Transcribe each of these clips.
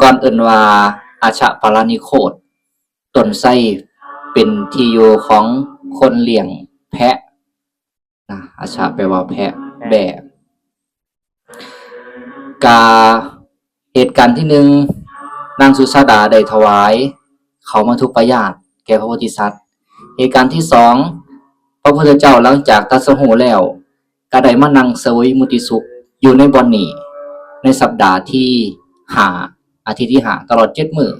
ก่อนเอิ้นว่าอาชะปารานิโคตต้นไทรเป็นที่อยู่ของคนเลี้ยงแพะนะอาชะแปลว่าแพะแบะกาเหตุการณ์ที่หนึ่งนางสุชาดาได้ถวายเขามาทุปายาตแก่พระโพธิสัตว์เหตุการณ์ที่สองพระพุทธเจ้าหลังจากตรัสรู้แล้วก็ได้มานั่งเสวยมุติสุขอยู่ในบ่อนนี้ในสัปดาห์ที่5อาทิตย์ที่5ตลอด7มื้อ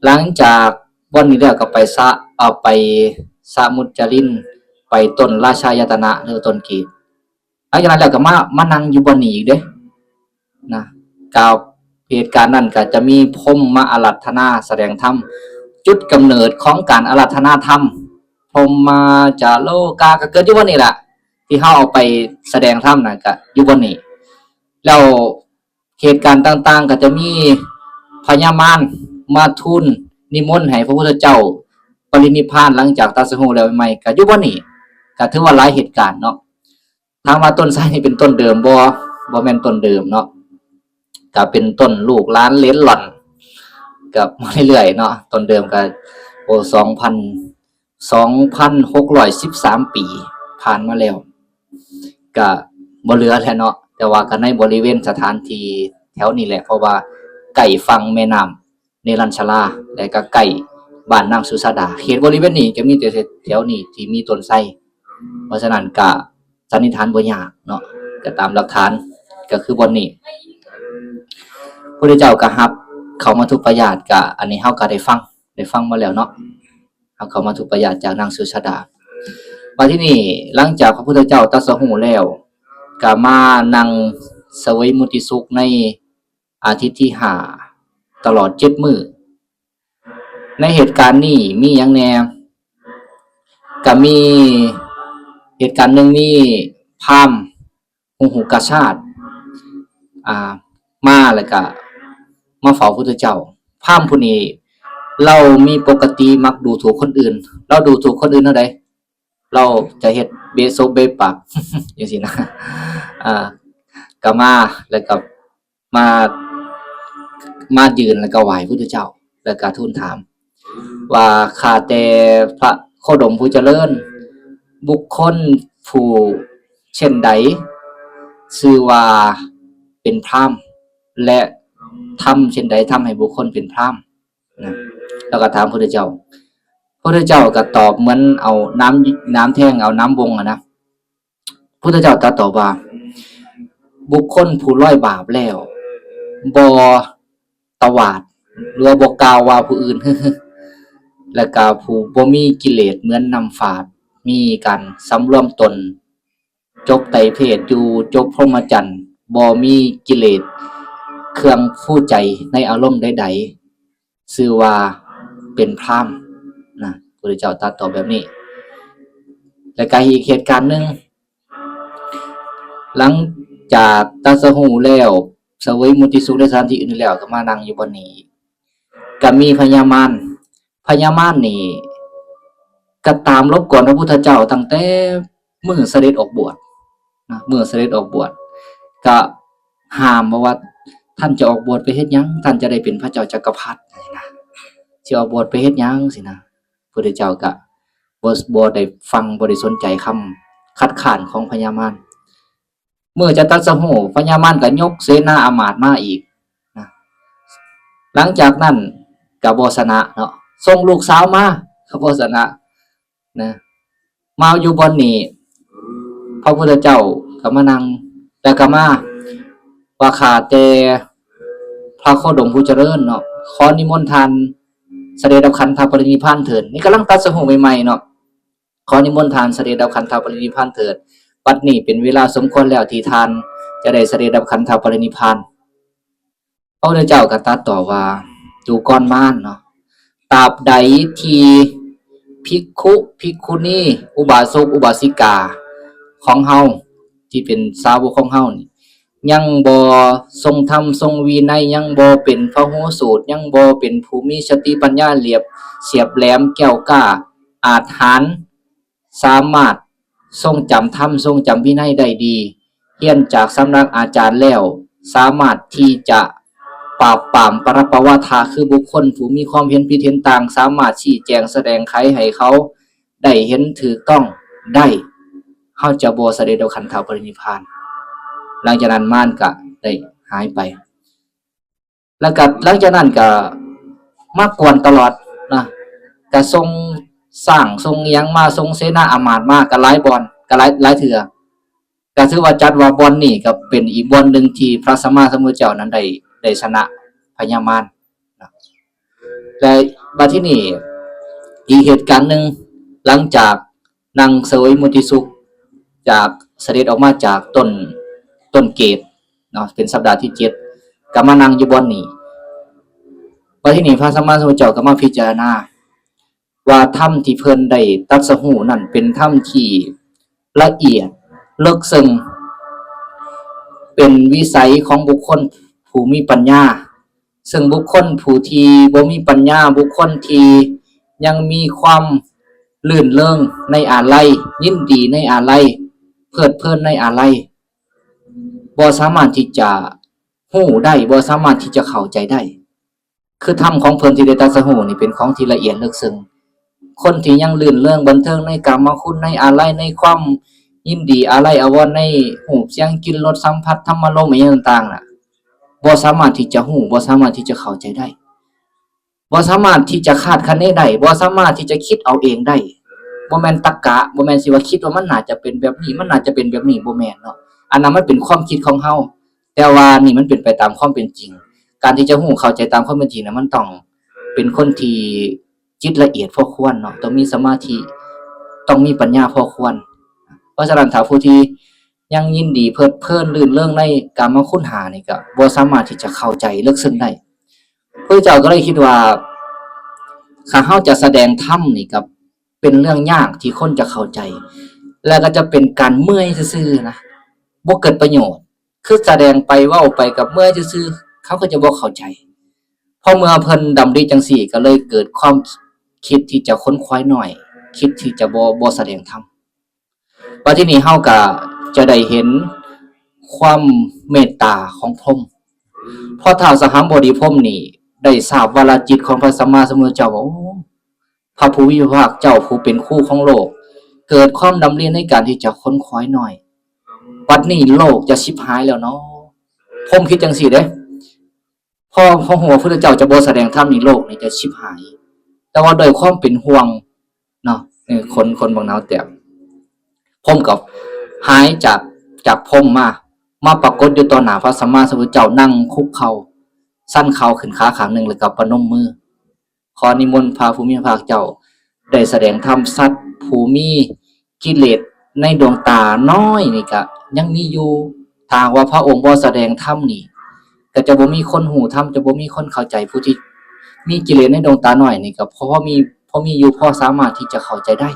หลังจากบ่อนนี้แล้วก็ไปสมุจจรินไปต้นราชายตนะหรือต้นกีบหลังจากนั้นแล้วก็มานั่งอยู่บ่อนนี้อีกเด้นะกล่าวเหตุการณ์นั้นก็จะมีพรหมมาอาราธนาแสดงธรรมจุดกำเนิดของการอาราธนาธรรมพรหมมาจาโลกาก็เกิดอยู่บ่นี้ล่ะที่เฮาเอาไปแสดงธรรมน่ะก็อยู่บ่นี้แล้วเหตุการณ์ต่างๆก็จะมีพญามารมาทูลนิมนต์ให้พระพุทธเจ้าปรินิพพานหลังจากตรัสรู้แล้วใหม่ก็อยู่บ่นี้ก็ถือว่าหลายเหตุการณ์เนาะถามว่าต้นไทรนี่เป็นต้นเดิมบ่แม่นต้นเดิมเนาะก็เป็นต้นลูกหลานเหลนหล่อนกับมาเรื่อยๆเนาะต้นเดิมก็2,613 ปีผ่านมาแล้วก็บ่เหลือแล้วเนาะแต่ว่าก็ในบริเวณสถานที่แถวนี้แหละเพราะว่าใกล้ฝั่งแม่น้ำเนรัญชราและก็ใกล้บ้านนางสุชาดาเขตบริเวณนี้ก็มีแต่แถวนี้ที่มีต้นไทรเพราะฉะนั้นก็สันนิษฐานบ่ยากเนาะก็ตามหลักฐานก็คือบ่อนนี้พระพุทธเจ้าก็รับเขามาทุปายาตก็อันนี้เฮาก็ได้ฟังมาแล้วเนาะเอาเขามาทุปายาตจากนางสุชาดาบัดทีนี้หลังจากพระพุทธเจ้าตรัสรู้แล้วก็มานั่งเสวยมุติสุขในอาทิตย์ที่5ตลอด7มื้อในเหตุการณ์นี้มีหยังแหน่ก็มีเหตุการณ์หนึ่งมีพราหมณ์หูกชาติมาแล้วก็มาเฝ้าพระพุทธเจ้าพราหมณ์ผู้นี้เรามีปกติมักดูถูกคนอื่นเราดูถูกคนอื่นเท่าใดเราจะเฮ็ดเบะซบเบะปาก จังซี่นะก็มาแล้วก็มายืนแล้วก็ไหว้พระพุทธเจ้าแล้วก็ทูลถามว่าข้าแต่พระโคดมผู้เจริญบุคคลผู้เช่นใดชื่อว่าเป็นพราหมณ์และทำเช่นใดทำให้บุคคลเป็นพราหมณ์นะแล้วก็ถามพระพุทธเจ้าพระพุทธเจ้าก็ตอบเหมือนเอาน้ำแท่งเอาน้ำวงนะพระพุทธเจ้าตอบว่าบุคคลผู้ร้อยบาปแล้วบ่ตวาดหรือบ่กล่าวว่าผู้อื่น แล้วก็ผู้บ่มีกิเลสเหมือนน้ำฝาดมีการสำรวมตนจบไตรเพศอยู่จบพรหมจรรย์บ่มีกิเลสเครื่องฟู้ใจในอารมณ์ใดๆชื่อว่าเป็นพราหมณ์นะพระพุทธเจ้าตรัสตอบแบบนี้แล้วก็อีกเหตุการณ์นึงหลังจากตรัสรู้แล้วเสวยมุติสุขในสถานที่อื่นแล้วก็มานั่งอยู่บนนี้ก็มีพญามารนี่ก็ตามรบกวนพระพุทธเจ้าตั้งแต่มื้อเสด็จออกบวชนะมื้อเสด็จออกบวชก็ห้ามว่าท่านจะออกบวชไปเฮ็ดหยังท่านจะได้เป็นพระเจ้าจักรพรรดินะสิออกบวชไปเฮ็ดหยังสินะพระพุทธเจ้าก็บ่ได้ฟังบ่ได้สนใจคำคัดค้านของพญามารเมื่อจะตรัสรู้พญามารก็ยกเสนาอามาตย์มาอีกนะหลังจากนั้นก็บ่ชนะเนาะส่งลูกสาวมาก็บ่ชนะนะมาอยู่บนนี้พระพุทธเจ้าก็มานั่งแล้วก็มาว่าข้าแต่พระโคดมผู้เจริญเนาะขอนิมนต์ท่านเสด็จดับขันธปรินิพพานเถิดนี่กำลังตรัสรู้ใหม่ๆเนาะขอนิมนต์ท่านเสด็จดับขันธปรินิพพานเถิดบัดนี้เป็นเวลาสมควรแล้วที่ท่านจะได้เสด็จดับขันธปรินิพพานพระพุทธเจ้าก็ตรัสต่อว่าดูก่อนมารเนาะตราบใดที่ภิกขุภิกขุณีอุบาสกอุบาสิกาของเฮาที่เป็นสาวกของเฮานี่ยังบ่ทรงธรรมทรงวินัยยังบ่เป็นพหูสูตรยังบ่เป็นผู้มีสติปัญญาเหลียบเฉียบแหลมแก้วกล้าอาจหาญสามารถทรงจำธรรมทรงจำวินัยได้ดีเรียนจากสำนักอาจารย์แล้วสามารถที่จะ ปราบปรามปรปวาทาคือบุคคลผู้มีความเห็นผิดเห็นต่างสามารถชี้แจงแสดงไขให้เขาได้เห็นถูกต้องได้เฮาจะบ่เสด็จเอาขันธปรินิพพานหลังจากนั้นม่านก็ได้หายไปแล้วก็หลังจากนั้นก็มากวนตลอดนะก็ทรงสร้างทรงอิหยังมาทรงเสนาอามาตย์มาก็หลายบ่อนก็หลายเทื่อก็ถือว่าจัดว่าบ่อนนี้ก็เป็นอีกบ่อนนึงที่พระสัมมาสัมพุทธเจ้านั้นได้ชนะพญามารนะและบัดที่นี้อีกเหตุการณ์นึงหลังจากนั่งเสวยมุติสุขจากเสด็จออกมาจากต้นเกตเนาะเป็นสัปดาห์ที่7ก็มานั่งอยู่บ่อนนี้บัดที่นี้พระสัมมาสัมพุทธเจ้าก็มาพิจารณาว่าธรรมที่เพิ่นได้ตรัสรู้นั่นเป็นธรรมที่ละเอียดลึกซึ้งเป็นวิสัยของบุคคลผู้มีปัญญาซึ่งบุคคลผู้ที่บ่มีปัญญาบุคคลที่ยังมีความลื่นเริงในอาลัยยินดีในอาลัยเพลิดเพลินในอาลัยบ่สามารถที่จะฮู้ได้บ่สามารถที่จะเข้าใจได้คือธรรมของเพิ่นที่ได้ตรัสรู้นี่เป็นของที่ละเอียดลึกซึ้งคนที่ยังลื่นเริงบันเทิงในกามคุณในอาลัยในความยินดีอาลัยอาวรณ์ในรูปเสียงกลิ่นรสสัมผัสธรรมารมณ์อย่างต่างๆน่ะบ่สามารถที่จะฮู้บ่สามารถที่จะเข้าใจได้บ่สามารถที่จะคาดคะเนได้บ่สามารถที่จะคิดเอาเองได้บ่แม่นตรรกะบ่แม่นสิว่าคิดว่ามันน่าจะเป็นแบบนี้มันน่าจะเป็นแบบนี้บ่แม่นเนาะอันนั้นมันเป็นความคิดของเฮาแต่ว่านี่มันเป็นไปตามความเป็นจริงการที่จะฮู้เข้าใจตามความเป็นจริงน่ะมันต้องเป็นคนที่จิตละเอียดพอควรเนาะต้องมีสมาธิต้องมีปัญญาพอควรเพราะฉะนั้นถ้าผู้ที่ยังยินดีเพลิดเพลินลื่นเริงในกามคุณ5นี่ก็บ่สามารถที่จะเข้าใจลึกซึ้งได้พระเจ้าก็เลยคิดว่าถ้าเฮาจะแสดงธรรมนี่ก็เป็นเรื่องยากที่คนจะเข้าใจแล้วก็จะเป็นการเมื่อยซื่อๆนะบ่เกิดประโยชน์คือแสดงไปเว้าไปกับเมื่อยซื่อๆเขาก็จะบ่เข้าใจพอเมื่อเพิ่นดำริจังซี่ก็เลยเกิดความคิดที่จะค้นคว้าหน่อยคิดที่จะบ่แสดงธรรมว่าที่นี่เฮาก็จะได้เห็นความเมตตาของพรหมพอท้าวสหัมบดีพรหมนี่ได้ทราบวาลจิตของพระสัมมาสัมพุทธเจ้าว่าโอ้พระผู้มีพระภาคเจ้าผู้เป็นคู่ของโลกเกิดความดำริในการที่จะค้นคว้าหน่อยบัดนี้โลกจะชิบหายแล้วเนาะพรหมคิดจังซี่เด้พอหัวพระพุทธเจ้าจะบ่แสดงธรรมนี่โลกนี่จะชิบหายแต่ว่าด้วยความเป็นห่วงเนาะคนบางนาวแต่พรหมก็หายจากพรหมมาปรากฏอยู่ต่อหน้าพระสัมมาสัมพุทธเจ้านั่งคุกเข่าสั้นเข่าขึ้นขาข้างหนึ่งแล้วก็ประนมมือขอนิมนต์พระผู้มีพระภาคเจ้าได้แสดงธรรมสัตว์ผู้มีกิเลสในดวงตาน้อยนี่ก็ยังมีอยู่ถ้าว่าพระองค์บ่แสดงธรรมนี่ก็จะบ่มีคนหูธรรมจะบ่มีคนเข้าใจผู้ที่มีกิเลสในดวงตาน้อยนี่ก็พอมีอยู่พอสามารถที่จะเข้าใจได้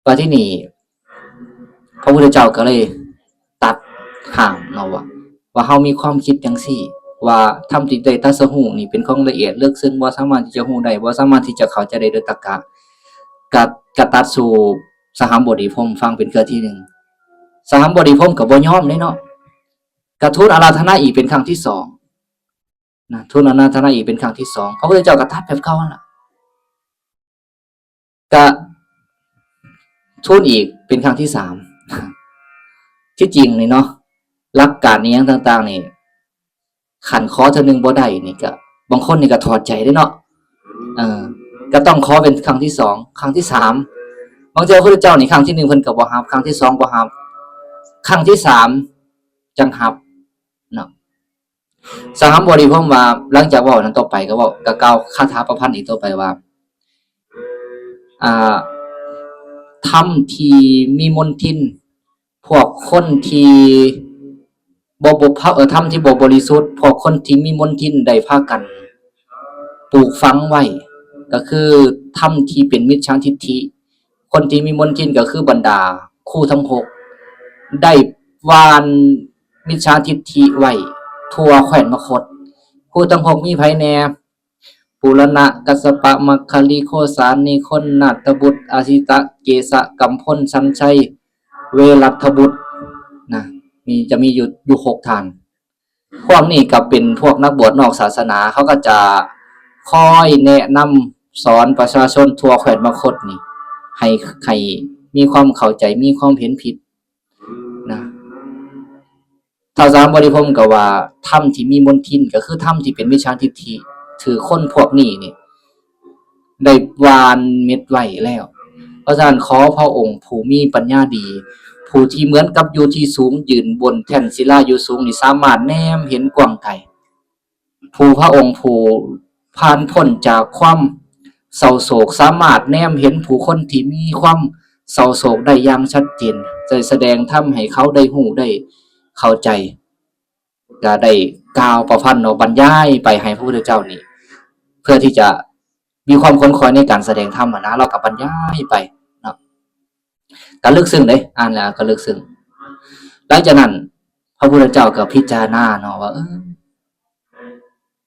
ว่าที่นี่พระพุทธเจ้าก็เลยตัดห่างเนาะว่าเฮามีความคิดจังซี่ว่าธรรมที่ได้ตรัสรู้นี่เป็นของละเอียดลึกซึ้งบ่สามารถที่จะรู้ได้บ่สามารถที่จะเข้าใจได้ด้วยตรรกะก็ตัดสู่สหัมบดีพรหมฟังเป็นเทื่อที่1สหัมบดีพรหมก็บ่ยอมเนาะก็ทูลอาราธนาอีกเป็นครั้งที่2นะทูลอาราธนาอีกเป็นครั้งที่2พระพุทธเจ้าก็ตัดแบบเก่านั่นล่ะก็ทูลอีกเป็นครั้งที่3ที่จริงนี่เนาะหลักการนี้ต่างๆนี่ขันขอเท่านึงบ่ได้นี่ก็บางคนนี่ก็ถอดใจได้เนาะก็ต้องขอเป็นครั้งที่2ครั้งที่3บางเจ้าพระพุทธเจ้านี่ครั้งที่1เพิ่นก็บ่รับครั้งที่2บ่รับครั้งที่3จังรับเนาะสหัมบดีพรหมว่าหลังจากเว้านั้นต่อไปก็เว้าก็กล่าวคาถาประพันธ์อีกต่อไปว่าธรรมที่มีมนทินพวกคนที่ธรรมที่บ่บริสุทธิ์พวกคนที่มีมนทินได้พากันปลูกฝังไว้ก็คือธรรมที่เป็นมิจฉาทิฏฐิคนที่มีมนทินก็คือบรรดาครูทั้ง6ได้วานมิจฉาทิฏฐิไว้ทั่วแคว้นมคธครูทั้ง6มีไผแน่ปุรณะกัสสปะมัคคิลิโคสานิคนนาถบุตรอาสิตะเกสะกัมพลสัญชัยเวรัตถบุตรนะจะมีอยู่6ท่าน พวกนี้ก็เป็นพวกนักบวชนอกศาสนาเขาก็จะคอยแนะนำสอนประชาชนทั่วแคว้นมคธนี่ให้มีความเข้าใจมีความเห็นผิดนะท้าวสามบริพรหมก็ว่าธรรมที่มีมนทินก็คือธรรมที่เป็นมิจฉาทิฏฐิถือคนพวกนี้นี่ได้วานเม็ดไว้แล้วเพราะฉะนั้นขอพระองค์ผู้มีปัญญาดีผู้ที่เหมือนกับอยู่ที่สูงยืนบนแท่นศิลาอยู่สูงนี่สามารถแนมเห็นกว้างไกลผู้พระองค์ผู้ผ่านพ้นจากความเศร้าโศกสามารถแนมเห็นผู้คนที่มีความเศร้าโศกได้อย่างชัดเจนจะแสดงธรรมให้เขาได้หู้ได้เข้าใจก็ได้กล่าวประพันธ์บรรยายไปให้พระพุทธเจ้านี่เพื่อที่จะมีความค้นคว้าในการแสดงธรรมนะเรากับบรรยายไปเนาะก็ลึกซึ้งเลยอ่านแล้วก็ลึกซึ้งหลังจากนั้นพระพุทธเจ้าก็พิจารณาเนาะว่า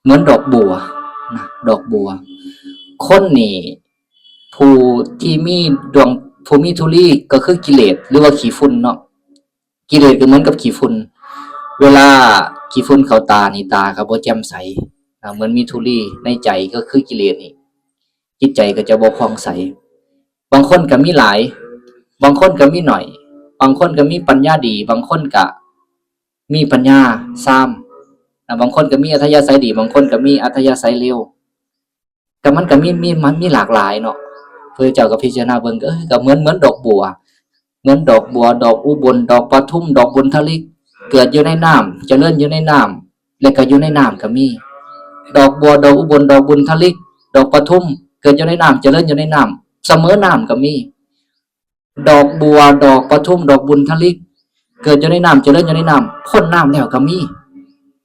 เหมือนดอกบัวนะดอกบัวคนนี่ผู้ที่มีดวงผู้มีธุลีก็คือกิเลสหรือว่าขี้ฝุ่นเนาะกิเลสก็เหมือนกับขี้ฝุ่นเวลาขี้ฝุ่นเข้าตานี่ตาก็บ่แจ่มใสเหมือนมีธุลีในใจก็คือกิเลสนี่จิตใจก็จะบ่ผ่องใสบางคนก็มีหลายบางคนก็มีหน่อยบางคนก็มีปัญญาดีบางคนก็มีปัญญาซ้ำบางคนก็มีอัธยาศัยดีบางคนก็มีอัธยาศัยเลวก็มันก็มีหลากหลายเนาะพระเจ้าก็พิจารณาเบิ่งก็เหมือนดอกบัวเหมือนดอกบัวดอกอุบลดอกปทุมดอกบุญทลิกเกิดอยู่ในน้ำเจริญอยู่ในน้ำและก็อยู่ในน้ำก็มีดอกบัวดอกอุบลดอกบุญทลิกดอกปทุมเกิดอยู่ในน้ำเจริญอยู่ในน้ำเสมอน้ำก็มีดอกบัวดอกปทุมดอกบุญทลิกเกิดอยู่ในน้ำเจริญอยู่ในน้ำพ้นน้ำแล้วก็มี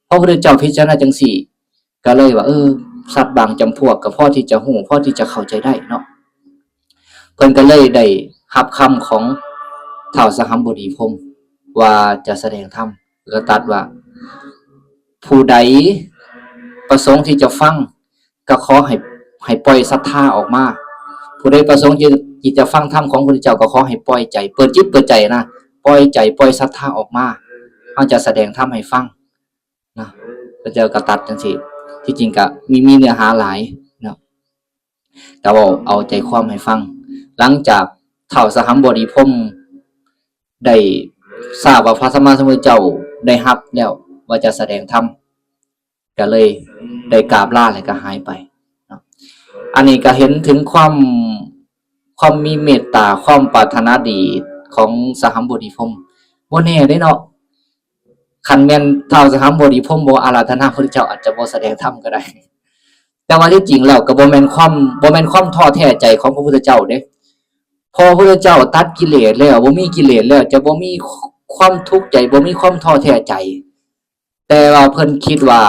พระพุทธเจ้าพิจารณาจังสี่ก็เลยว่าสัตว์บางจำพวกก็พอที่จะหูพอที่จะเข้าใจได้เนาะเพิ่นก็เลยได้รับคำของท้าวสหัมบดีพรหมว่าจะแสดงธรรมก็ตรัสว่าผู้ใดประสงค์ที่จะฟังก็ขอให้ปล่อยศรัทธาออกมาผู้ใดประสงค์ที่จะฟังธรรมของพระพุทธเจ้าก็ขอให้ปล่อยใจเปิดจิตเปิดใจนะปล่อยใจปล่อยศรัทธาออกมาเขาจะแสดงธรรมให้ฟังนะพระเจ้าก็ตรัสจังซี่ที่จริงก็มีเนื้อหาหลายเนาะแต่ว่าเอาใจความให้ฟังหลังจากท้าวสหัมบดีพรหมได้ทราบว่าพระสัมมาสัมพุทธเจ้าได้รับแล้วว่าจะแสดงธรรมก็เลยได้กราบลาแล้วก็หายไปเนาะอันนี้ก็เห็นถึงความมีเมตตาความปรารถนาดีของสหัมบดีพรหมบ่แน่เด้เนาะคันแม่นท้าวสหัมบดีพรหมบ่อาราธนาพระพุทธเจ้าอาจจะบ่แสดงธรรมก็ได้แต่ว่าที่จริงแล้วก็บ่แม่นความท้อแท้ใจของพระพุทธเจ้าเด้พอพระพุทธเจ้าตัดกิเลสแล้วบ่มีกิเลสแล้วจะบ่มีความทุกข์ใจบ่มีความท้อแท้ใจแต่ว่าเพิ่นคิดว่า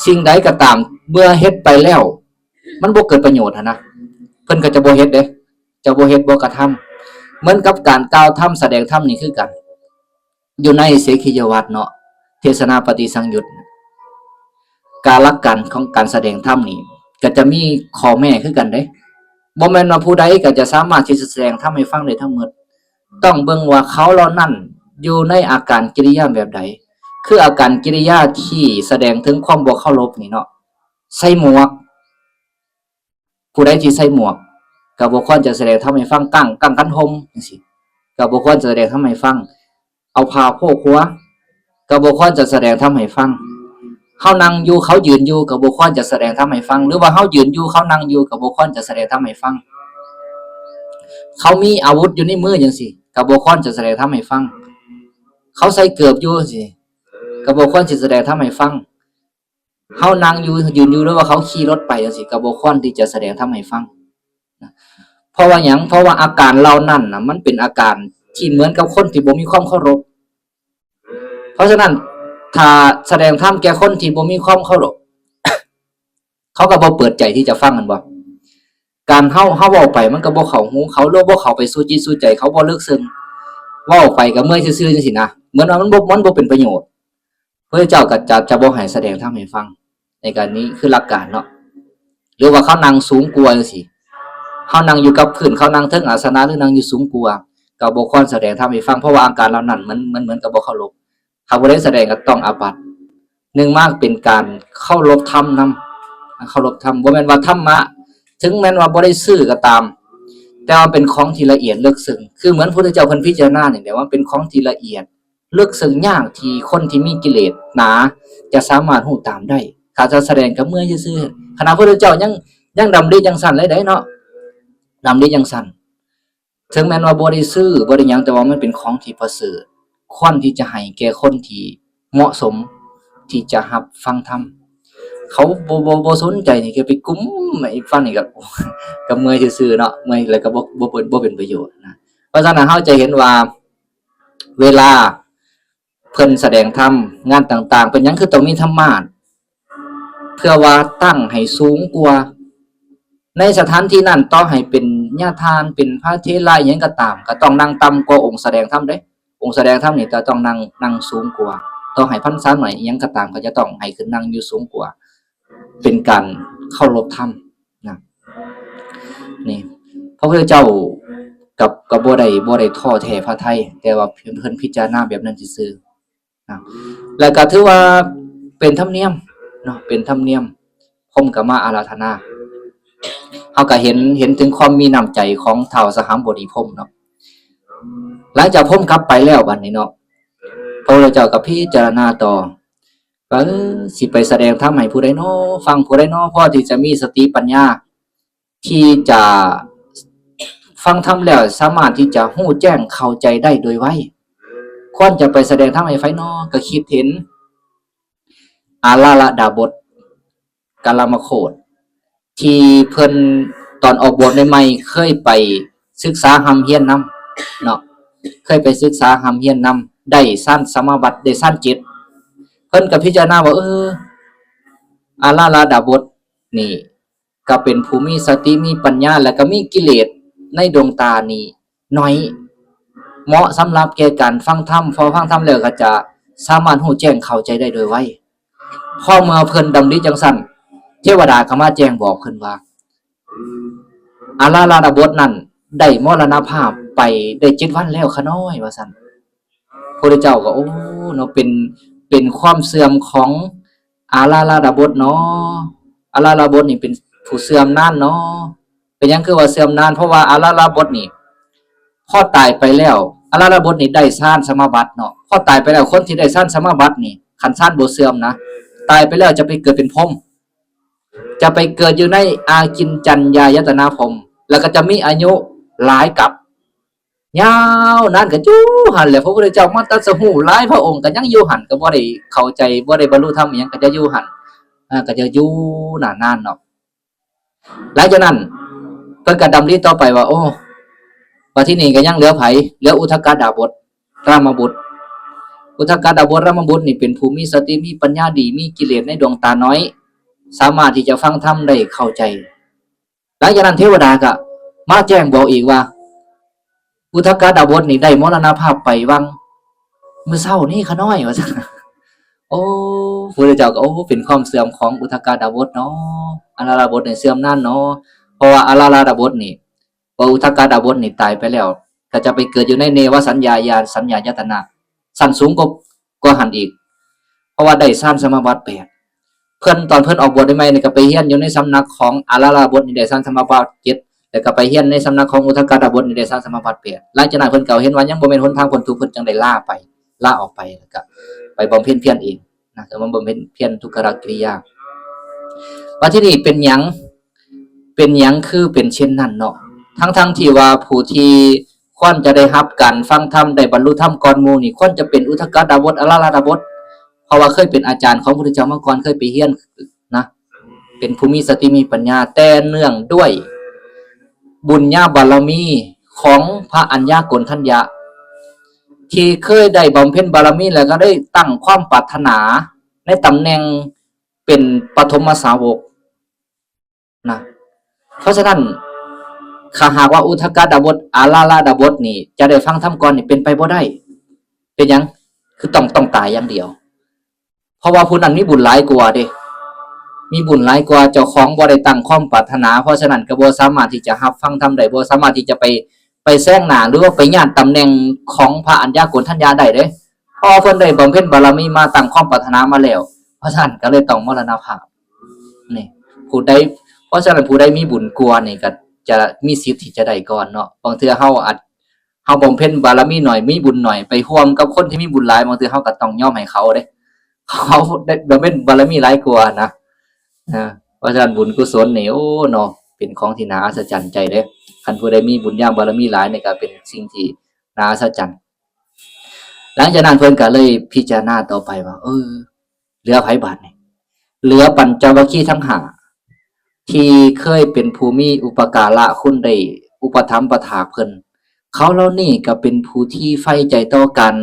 สิ่งใดก็ตามเมื่อเฮ็ดไปแล้วมันบ่เกิดประโยชน์นะเพิ่นก็จะบ่เฮ็ดเด้จะบ่เฮ็ดบ่กระทำเหมือนกับการกล่าวธรรมแสดงธรรมนี่คือกันอยู่ในเสขียวัตรเนาะเทศนาปฏิสังยุตการละกันของการแสดงธรรมนี่ก็จะมีข้อแม้คือกันเด้บ่แม่นว่าผู้ใดก็จะสามารถที่จะแสดงธรรมให้ฟังได้ทั้งหมดต้องเบิ่งว่าเขาเหล่านั้นอยู่ในอาการกิริยาแบบใดคืออาการกิริยาที่แสดงถึงความบ่เคารพนี่เนาะใส่หมวกผู้ใดที่ใส่หมวกก็บ่ควรจะแสดงธรรมให้ฟังกั้งกันห่มจังซี่ก็บ่ควรจะแสดงธรรมให้ฟังเอาผ้าโพกหัวก็บ่ควรจะแสดงธรรมให้ฟังเฮานั่งอยู่เขายืนอยู่ก็บ่ควรจะแสดงธรรมให้ฟังหรือว่าเฮายืนอยู่เขานั่งอยู่ก็บ่ควรจะแสดงธรรมให้ฟังเขามีอาวุธอยู่ในมือจังซี่ก็บ่ควรจะแสดงธรรมให้ฟังเขาใส่เกือบอยู่จังซี่ก็บ่ควรสิแสดงธรรมให้ฟังเฮานั่งอยู่ยืนอยู่หรือว่าเขาขี่รถไปจังซี่ก็บ่ควรที่จะแสดงธรรมให้ฟังเพราะว่าหยังเพราะว่าอาการเหล่านั้นน่ะมันเป็นอาการที่เหมือนกับคนที่บ่มีความเคารพเพราะฉะนั้นถ้าแสดงธรรมแก่คนที่บ่มีความเคารพ เขาก็บ่เปิดใจที่จะฟังกันบ่การเฮาเว้าไปมันก็บ่เข้าหูเขาหรือบ่เข้าไปสู่จิตสู่ใจเขาบ่ลึกซึ้งเว้าไปก็เมื่อยซื่อๆจังซี่นะเหมือนว่ามันบ่เป็นประโยชน์พระเจ้าก็จะบ่ให้แสดงธรรมให้ฟังในการนี้คือหลักการเนาะหรือว่าเขานั่งสูงกว่าจังซี่เฮานั่งอยู่กับพื้นเขานั่งเทิงอาสนะหรือนั่งอยู่สูงกว่าก็บ่ควรแสดงธรรมให้ฟังเพราะว่าอาการเหล่านั้นมันเหมือนกับบ่เคารพถ้าบ่ได้แสดงก็ต้องอาบัติ หนึ่งมากเป็นการเข้ารบธรรมนำเข้ารบธรรมบ่แม่นว่าธรรมะถึงแม้นว่าบ่ได้ซื่อก็ตามแต่ว่าเป็นของที่ละเอียดลึกซึ้งคือเหมือนพระพุทธเจ้าเพิ่นพิจารณาเนี่ยว่าเป็นของที่ละเอียดลึกซึ้งยากที่คนที่มีกิเลสหนาจะสามารถรู้ตามได้ถ้าจะแสดงกับเมื่อซื่อๆขณะพระพุทธเจ้ายังดำริจังสั่นเลยได้เนาะดำริจังสั่นถึงแม้นว่าบ่ได้ซื่อบ่ได้หยังแต่ว่ามันเป็นของที่ประเสริฐควรที่จะให้แก่คนที่เหมาะสมที่จะรับฟังธรรมเขาบ่สนใจนี่ก็ไปกุมไอ้ฟังนี่ก็เมื่อยซื่อๆเนาะเมื่อยแล้วก็บ่เป็นประโยชน์นะเพราะฉะนั้นเราจะเห็นว่าเวลาเพิ่นแสดงธรรมงานต่างๆเป็นหยังคือต้องมีธรรมาสน์เพื่อว่าตั้งให้สูงกว่าในสถานที่นั้นต้องให้เป็นญาทานเป็นพระเถระหยังก็ตามก็ต้องนั่งต่ำกว่าองค์แสดงธรรมเด้องค์แสดงธรรมนี่จะต้องนั่งสูงกว่าต้องให้พรรษาหน่อยหยังก็ตามก็จะต้องให้ขึ้นนั่งอยู่สูงกว่าเป็นการเคารพธรรมนะนี่พระพุทธเจ้ากับบ่ได้ท้อแท้พระทัยแต่ว่าเพิ่นพิจารณาแบบนั้นซื่อๆนะแล้วก็ถือว่าเป็นธรรมเนียมเนาะเป็นธรรมเนียมผมก็มาอาราธนาเฮาก็เห็นถึงความมีน้ำใจของท้าวสหัมบดีพรหมเนาะหลังจากพรหมกลับไปแล้วบัดนี้เนาะพระพุทธเจ้าก็พิจารณาต่อว่าสิไปแสดงธรรมให้ผู้ใดน้อฟังผู้ใดน้อพอที่จะมีสติปัญญาที่จะฟังธรรมแล้วสามารถที่จะรู้แจ้งเข้าใจได้โดยไวควรจะไปแสดงธรรมให้ไผน้อก็คิดเห็นอาลาละดาบทกาลามโคตที่เพิ่นตอนออกบวชใหม่ๆเคยไปศึกษาหำเฮียนนำเนาะเคยไปศึกษาหำเฮียนนำได้สั้นสมาบัติได้สั้นจิตเพิ่นก็พิจารณาว่าอาลาละดาบทนี่ก็เป็นผู้มีสติมีปัญญาและก็มีกิเลสในดวงตานี่น้อยเหมาะสำหรับแก่การฟังธรรมพอฟังธรรมแล้วก็จะสามารถรู้แจ้งเข้าใจได้โดยไวพอเมื่อเพิ่นดำริจังซั่นเทวดาก็มาแจ้งบอกเพิ่นว่าอาลาลาดาบทนั้นได้มรณภาพไปได้7วันแล้วคะน้อยว่าซั่นพระพุทธเจ้าก็เนาะเป็นความเสื่อมของอาลาลาดาบทเนาะอาลาลาบทนี่เป็นผู้เสื่อมนานเนาะเป็นหยังคือว่าเสื่อมนานเพราะว่าอาลาลาบทนี่พอตายไปแล้วอาลาลาบทนี่ได้ฌานสมาบัติเนาะพอตายไปแล้วคนที่ได้ฌานสมาบัตินี่คันฌานบ่เสื่อมนะตายไปแล้วจะไปเกิดเป็นพรหมจะไปเกิดอยู่ในอากินจัญญายตนะพรหมแล้วก็จะมีอายุหลายกับยาวนานก็อยู่หั่นแหละพระพุทธเจ้ามาตรัสรู้หลายพระองค์ก็ยังอยู่หั่นก็บ่ได้เข้าใจบ่ได้บรรลุธรรมอิหยังก็จะอยู่หั่นก็จะอยู่นานๆเนาะหลังจากนั้นเพิ่นก็ดำริต่อไปว่าว่าที่นี่ก็ยังเหลือไผเหลืออุทกดาบทรามบุตรอุทกดาบทรามบุตรนี่เป็นผู้มีสติมีปัญญาดีมีกิเลสในดวงตาน้อยสามารถที่จะฟังธรรมได้เข้าใจหลังจากนั้นเทวดาก็มาแจ้งบอกอีกว่าอุทกดาบทนี่ได้มรณภาพไปวังมื้อเช้านี้คะน้อยว่าซั่นพระพุทธเจ้าก็เป็นความเสื่อมของอุทกดาบทเนาะอาลาลาบทนี่เสื่อมนานเนาะเพราะว่าอาลาลาดาบทนี่พออุทกดาบทนี่ตายไปแล้วก็จะไปเกิดอยู่ในเนวสัญญาญาณสัญญายตนะสั้นสูงกว่าหันอีกเพราะว่าได้ฌานสมาบัติ8ตอนเพิ่นออกบวชใหม่ๆนี่ก็ไปเรียนอยู่ในสำนักของอาลาลาบทนี่ได้ฌานสมาบัติ7แล้วก็ไปเรียนในสำนักของอุทกดาบทนี่ได้ฌานสมาบัติ8หลังจากนั้นเพิ่นก็เห็นว่ายังบ่แม่นหนทางพ้นทุกข์เพิ่นจังได้ลาออกไปแล้วก็ไปบำเพ็ญเพียรเองนะแต่ว่าบำเพ็ญเพียรทุกขกิริยาว่าที่นี่เป็นหยังคือเป็นเช่นนั้นเนาะทั้งที่ว่าผู้ที่ควรจะได้รับการฟังธรรมได้บรรลุธรรมก่อนหมู่นี่ควรจะเป็นอุทกดาบทอาลาลาดาบทเพราะว่าเคยเป็นอาจารย์ของพระพุทธเจ้ามาก่อนเคยไปเรียนนะเป็นผู้มีสติมีปัญญาแต่เนื่องด้วยบุญญาบารมีของพระอัญญาโกณฑัญญะที่เคยได้บำเพ็ญบารมีแล้วก็ได้ตั้งความปรารถนาในตำแหน่งเป็นปฐมสาวกนะเพราะฉะนั้นถ้าหากว่าอุทกดาบทอาลาลาดาบทนี่จะได้ฟังธรรมก่อนนี่เป็นไปบ่ได้เป็นหยังคือต้องตายอย่างเดียวเพราะว่าผู้นั้นมีบุญหลายกว่าเด้มีบุญหลายกว่าเจ้าของบ่ได้ตั้งความปรารถนาเพราะฉะนั้นก็บ่สามารถที่จะรับฟังธรรมได้บ่สามารถที่จะไปแซงหน้าหรือว่าไปญาติตำแหน่งของพระอัญญาโกณฑัญญาได้เด้เพราะเพิ่นได้บำเพ็ญบารมีมาตั้งความปรารถนามาแล้ว เพราะฉะนั้นก็เลยต้องมรณภาพนี่ผู้ใดเพราะฉะนั้นผู้ใดมีบุญกว่านี่ก็จะมีสิทธิ์ที่จะได้ก่อนเนาะบางเทื่อเฮาอาจเฮาบำเพ็ญบารมีหน่อยมีบุญหน่อยไปร่วมกับคนที่มีบุญหลายบางเทื่อเฮาก็ต้องยอมให้เขาเด้เขาได้บำเพ็ญบารมีหลายกว่านะเพราะฉะนั้นบุญกุศลนี่โอ้เนาะเป็นของที่น่าอัศจรรย์ใจเด้คันผู้ใดมีบุญญาบารมีหลายนี่ก็เป็นสิ่งที่น่าอัศจรรย์หลังจากนั้นเพิ่นก็เลยพิจารณาต่อไปว่าเหลือไผบาดนี่เหลือปัญจวัคคีย์ทั้งห้าที่เคยเป็นภูมิอุปการะคุณได้อุปถัมภ์ประถากเพิ่นเขาเหล่านี้ก็เป็นผู้ที่ใฝ่ใจต่อกัน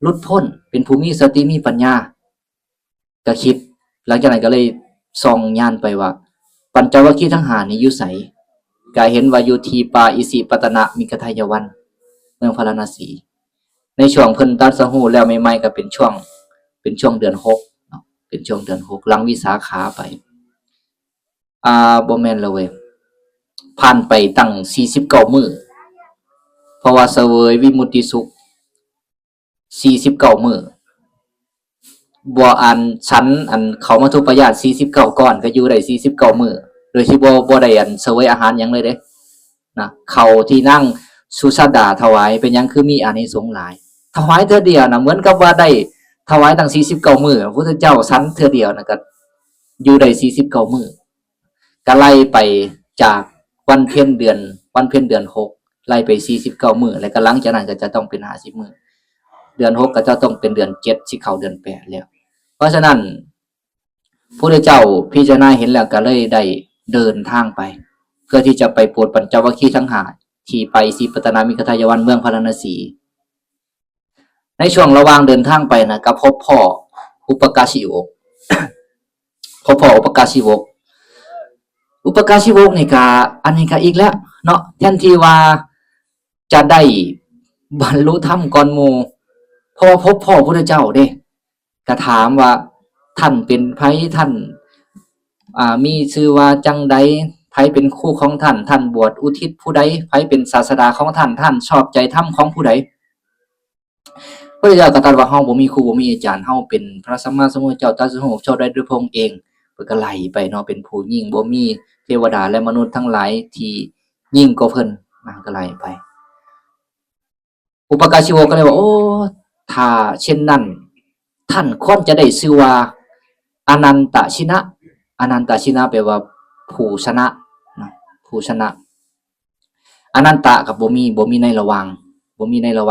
หลุดพ้นเป็นผู้มีสติมีปัญญาก็คิดหลังจากนั้นก็เลยส่องญาณไปว่าปัญจวัคคีย์ทั้งห้านี้อยู่ไสก็เห็นว่าอยู่ที่ป่าอิสิปตนะมิคทายวันเมืองพาราณสีในช่วงเพิ่นตรัสรู้แล้วใหม่ๆก็เป็นช่วงเดือน6เนาะเป็นช่วงเดือน6หลังวิสาขาไปบ่แม่นแล้วเว้ยผ่านไปตั้ง49มื้อเพราะว่าเสวยวิมุตติสุข49มื้อบ่ฉันเขามาทุปยาต49ก้อนก็อยู่ได้49มื้อโดยที่บ่ได้เสวยอาหารหยังเลยเด้นะเขาที่นั่งสุสดาถวายเป็นหยังคือมีอานิสงส์หลายถวายเทื่อเดียวน่ะเหมือนกับว่าได้ถวายตั้ง49มื้อพระพุทธเจ้าฉันเทื่อเดียวน่ะก็อยู่ได้49มื้อก็ไล่ไปจากวันเพ็ญเดือน6ไล่ไป49มื้อแล้วก็หลังจากนั้นก็จะต้องเป็น50มื้อเดือน6ก็จะต้องเป็นเดือน7สิเข้าเดือน8แล้วเพราะฉะนั้นพระพุทธเจ้าพิจารณาเห็นแล้วก็เลยได้เดินทางไปเพื่อที่จะไปโปรดปัญจวัคคีย์ทั้งห้าที่ไปสิปตนามิคทายวันเมืองพาราณสีในช่วงระหว่างเดินทางไปนะก็พบพ่ออุปการชีวก พบพ่ออุปการชีวกนี่ก็อันนี้ก็อีกแล้วเนาะแทนที่ว่าจะได้บรรลุธรรมก่อนหมู่พอพบพ่อพระพุทธเจ้าเด้ก็ถามว่าท่านเป็นไผท่านมีชื่อว่าจังใดไผเป็นครูของท่านท่านบวชอุทิศผู้ใดไผเป็นศาสดาของท่านชอบใจธรรมของผู้ใดพระพุทธเจ้าก็ตรัสว่าเฮาบ่มีครูบ่มีอาจารย์เฮาเป็นพระสัมมาสัมพุทธเจ้าตรัสรู้ชอบได้ด้วยพระองค์เองเพิ่นก็ไล่ไปเนาะเป็นผู้ยิ่งบ่มีเทวดาและมนุษย์ทั้งหลายที่ยิ่งกว่าเพิ่นก็ไล่ไปอุปการชีวกก็เลยว่าโอ้ถ้าเช่นนั้นท่านควรจะได้ชื่อว่าอนันตชินะแปลว่าผู้ชนะนะผู้ชนะอนันตะกับบ่มีในระหว่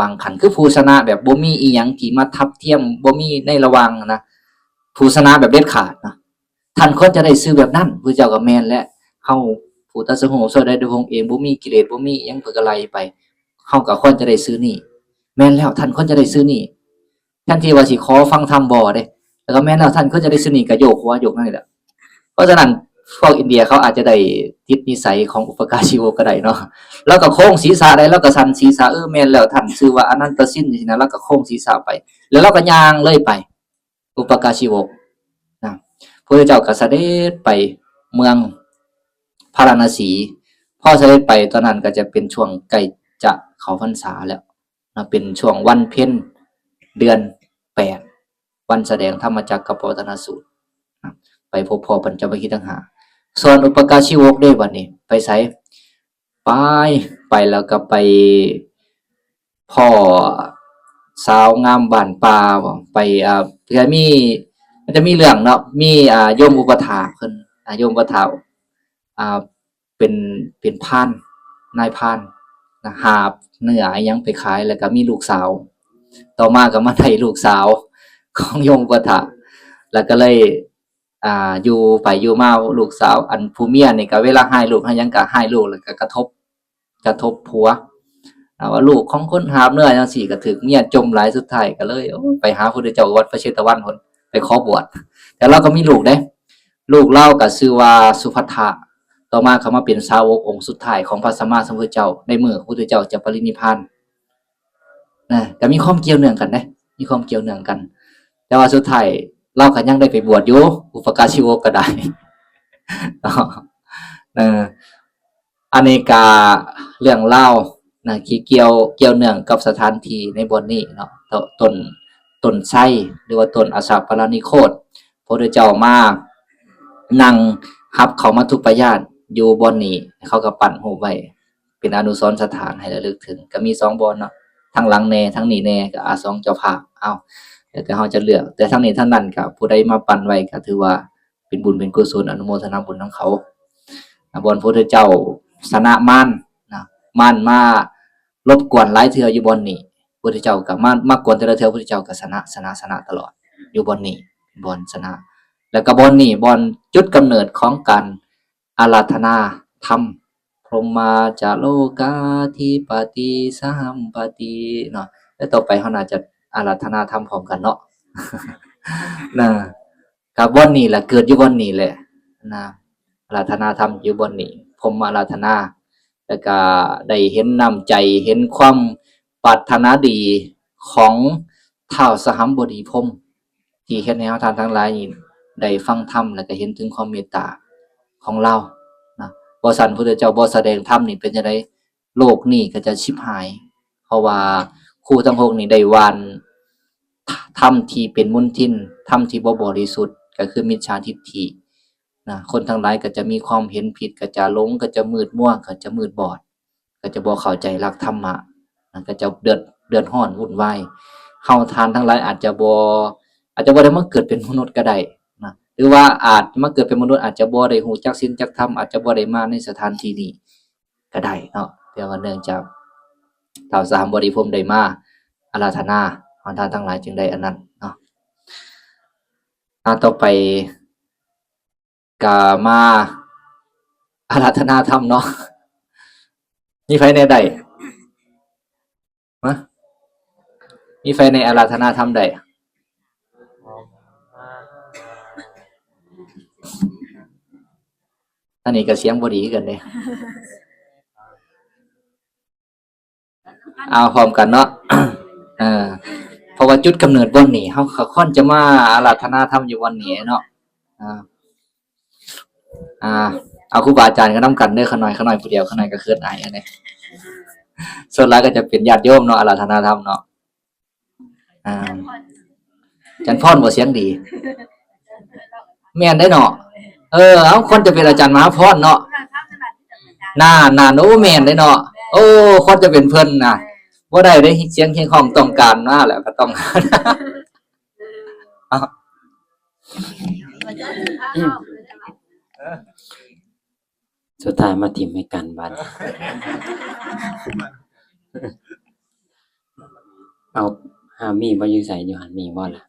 างขันคือผู้ชนะแบบบ่มีอีหยังที่มาทับเทียมบ่มีในระหว่างนะผู้ชนะแบบเด็ดขาดนะท่านควรจะได้ชื่อแบบนั้นพระเจ้าก็แม่นและเฮาผู้ตรัสรู้ชอบได้ด้วยพระองค์เองบ่มีกิเลสบ่มีหยังเพิ่นก็ไล่ไปเฮาก็ควรจะได้ชื่อนี้แม่นแล้วท่านควรจะได้ชื่อนี้ท่านที่ว่าสิขอฟังธรรมบ่เด้แล้วก็แม่นแล้วท่านควรจะได้ชื่อนี้ก็โยกหัวโยกนั่นแหละเพราะฉะนั้นพวกอินเดียเขาอาจจะได้ติดนิสัยของอุปการชีวกก็ได้เนาะแล้วก็โค้งศีรษะได้แล้วก็สั่นศีรษะแม่นแล้วท่านชื่อว่าอนันตสินนี่นะแล้วก็โค้งศีรษะไปแล้วเราก็ย่างเลยไปอุปการชีวกนะพระพุทธเจ้าก็เสด็จไปเมืองพาราณสีพอเสด็จไปตอนนั้นก็จะเป็นช่วงใกล้จะเข้าพรรษาแล้วนะเป็นช่วงวันเพ็ญเดือน8วันแสดงธรรมจักรกับปวัตตนสูตรไปพบพ่อปัญจวัคคีย์ทั้งห้าส่วนอุปการชีวกได้บัดนี้ไปไสไปแล้วก็ไปพ่อสาวงามบ้านป่าบ่ไปจะมีเรื่องเนาะมีโยมอุปถากเพิ่นโยมอุปถากเป็นพานนายพานนะหาบเนื้ออิหยังไปขายแล้วก็มีลูกสาวต่อมาก็มาได้ลูกสาวของโยมอุปถากแล้วก็เลยอยู่ไปอยู่มาลูกสาวอันผู้เมียนี่ก็เวลาให้ลูกให้หยังก็ให้ลูกแล้วก็กระทบผัวว่าลูกของคนหาบเนื้อจังซี่ก็ถึกเมียจมหลายสุดท้ายก็เลยไปหาพระพุทธเจ้าวัดพระเชตวันพุ่นไปขอบวชแต่เราก็มีลูกเด้ลูกเราก็ชื่อว่าสุภัททะต่อมาเขามาเป็นสาวกองค์สุดท้ายของพระสัมมาสัมพุทธเจ้าในเมื่อพระพุทธเจ้าจะปรินิพพานนะก็มีความเกี่ยวเนื่องกันเด้มีความเกี่ยวเนื่องกันแต่ว่าสุดท้ายเราก็ยังได้ไปบวชอยู่อุปการชีวกก็ได้อันนี้ก็เรื่องเล่านะที่เกี่ยวเนื่องกับสถานที่ในบทนี้เนาะต้นไทรหรือว่าต้นอสาปรานิโคตพ ระพุทธเจ้ามานั่งรับเขามาทุกประญาติอยู่บ่อนนี้เขาก็ปั้นรูปไว้เป็นอนุสรณ์สถานให้ระลึกถึงก็มี2บ่อนเนาะทั้งหลังแน่ทั้งนี้แน่ก็อาสองเจ้าภาพแล้วแต่เฮาจะเลือกแต่ทั้งนี้ทั้งนั้นก็ผู้ใดมาปั้นไว้ก็ถือว่าเป็นบุญเป็นกุศลอนุโมทนาบุญนำเขาบ่อนพระพุทธเจ้าชนะมารนะมารมารบกวนหลายเทื่ออยู่บ่อนนี้พระพุทธเจ้าก็มากวนแต่ละเทื่อพระพุทธเจ้าก็ชนะตลอดอยู่บ่อนนี้บ่อนชนะแล้วก็บ่อนนี้บ่อนจุดกำเนิดของการอาราธนาธรรมพรหมาจาโลกาธิปติสัมปติเนาะแล้วต่อไปเฮาน่าจะอาราธนาธรรมพร้อมกันเนาะ นะก็บ่อนนี้แหละเกิดอยู่บ่อนนี้แหละนะอาราธนาธรรมอยู่บ่อนนี้พรหมอาราธนาแล้วก็ได้เห็นน้ำใจเห็นความปรารถนาดีของท้าวสหัมบดีพรหมที่เฮ็ดให้เฮาท่านทั้งหลายนี่ได้ฟังธรรมแล้วก็เห็นถึงความเมตตาของเรานะบ่ซั่นพระพุทธเจ้าบ่แสดงธรรมนี่เป็นจังได๋โลกนี้ก็จะชิบหายเพราะว่าครูทั้ง6นี่ได้วานธรรมที่เป็นมลทินธรรมที่บ่บริสุทธิ์ก็คือมิจฉาทิฏฐินะคนทั้งหลายก็จะมีความเห็นผิดก็จะหลงก็จะมืดมัวก็จะมืดบอดก็จะบ่เข้าใจหลักธรรมะก็จะเดือดร้อนวุ่นวายเฮาทานทั้งหลายอาจจะบ่ได้มาเกิดเป็นมนุษย์ก็ได้นะหรือว่าอาจมาเกิดเป็นมนุษย์อาจจะบ่ได้รู้จักศีลจักธรรมอาจจะบ่ได้มาในสถานที่นี้ก็ได้เนาะแต่ว่าเนื่องจากท้าวสหัมบดีพรหมได้มาอาราธนาเฮาท่านทั้งหลายจึงได้อันนั้นเนาะต่อไปก็มาอาราธนาธรรมเนาะมีไผแน่ใดฮะมีไผในอาราธนาธรรมใดอันนี้ก็เสียงบ่ดีคือกันเด้เอาพร้อมกันเนาะ เออเพราะว่าจุดกำเนิดบ่อนนี้เฮาก็ค่อนจะมาอาราธนาธรรมอยู่วันนี้เนาะเอาครูบาอาจารย์ก็นำกันเด้อขะน้อยผู้เดียวขะน้อยก็เคินอายอันนี้ส่วนหลายก็จะเป็นญาติโยมเนาะอาราธนาธรรมเนาะอาจารย์พรบ่เสียงดีแม่นได้เนาะเอาคนจะเป็นอาจารย์มหาพรเนาะน่าโอ้แม่นได้เนาะโอ้คนจะเป็นเพิ่นน่ะบ่ได้เด้เสียงเคียงของต้องการมาแล้วก็ต้อง สุดท้ายมาทิมให้กันบัด เอาหามีบ่อยู่ไสอยู่หันมีบ่ล่ะ